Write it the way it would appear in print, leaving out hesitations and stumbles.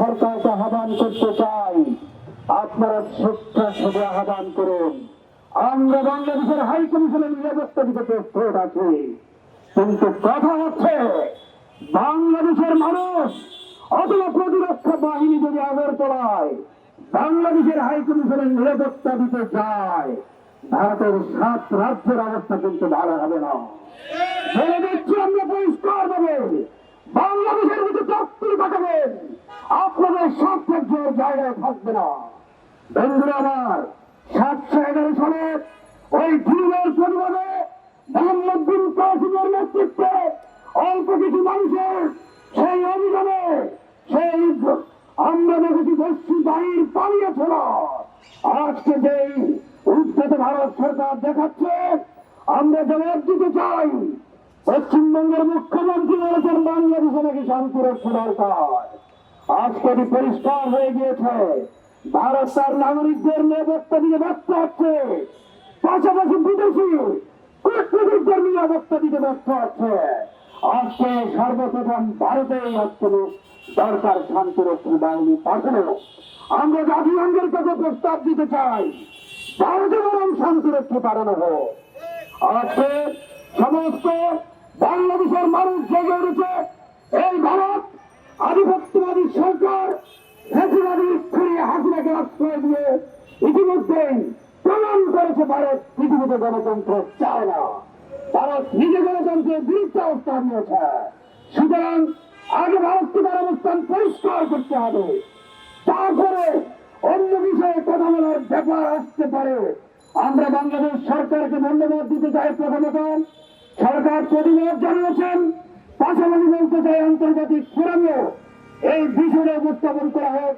সরকারকে আহ্বান করতে চাই, আপনারা স্বেচ্ছাসেবী আহ্বান করুন। আমরা বাংলাদেশের হাই কমিশনের নিরাপত্তা দিতে প্রস্তুত আছি, কিন্তু কথা হচ্ছে বাংলাদেশের মানুষ অথবা প্রতিরক্ষা বাহিনী যদি আগরতলায় বাংলাদেশের হাই কমিশনের নিরাপত্তা দিতে যায়, ভারতের 7 রাজ্যের অবস্থা কিন্তু ভালো হবে না। বলে দিচ্ছি আমরা পরিষ্কার ভাবে, বাংলাদেশের মধ্যে চক্রি পাঠাবেন, আপনাদের সার্থকের জায়গায় থাকবে না। বন্ধুরা আমার, 711 সালে ওই দিনের পরিবারে মোহাম্মদ বিন কাসিমের নেতৃত্বে অল্প কিছু মানুষের সেই অভিযানে সেই আমরা দেখেছি দস্যু বাহির পালিয়েছিল। আজকে যেই উদ্যত ভারত সরকার দেখাচ্ছে, আমরা জবাব দিতে চাই। পশ্চিমবঙ্গের মুখ্যমন্ত্রী বলেছেন বাংলাদেশে নাকি শান্তি রক্ষা দরকার। আজকে পরিষ্কার হয়ে গিয়েছে ভারত তার নাগরিকদের নিরাপত্তা দিতে ব্যস্ত হচ্ছে, পাশাপাশি বিদেশি কূটনীতিকদের নিরাপত্তা দিতে ব্যস্ত হচ্ছে। আজকে সর্বপ্রথম ভারতের দরকার শান্তিরক্ষী বাহিনী পাঠানো। আমরা জাতিসংঘের কাছে প্রস্তাব দিতে চাই, ভারতে বরং শান্তিরক্ষী পাঠানো হোক। আজকে সমস্ত বাংলাদেশের মানুষ জেগে উঠেছে। এই ভারত আধিপত্যবাদী সরকার ফ্যাসিবাদী হাসিনাকে আশ্রয় দিয়ে ইতিমধ্যেই প্রমাণ করেছে ভারত পৃথিবীতে গণতন্ত্র চায় না। ভারত নিজে গণতন্ত্রের বিরুদ্ধে অবস্থান নিয়েছে। সুতরাং আগে ভারতকে তার অবস্থান পরিষ্কার করতে হবে, তারপরে অন্য বিষয়ে কথা বলার ব্যাপার আসতে পারে। আমরা বাংলাদেশ সরকারকে ধন্যবাদ দিতে চাই। প্রথমত সরকার প্রতিবাদ জানিয়েছেন, পাশাপাশি বলতে চাই আন্তর্জাতিক ফোরামেও এই বিষয়টা উপস্থাপন করা হোক।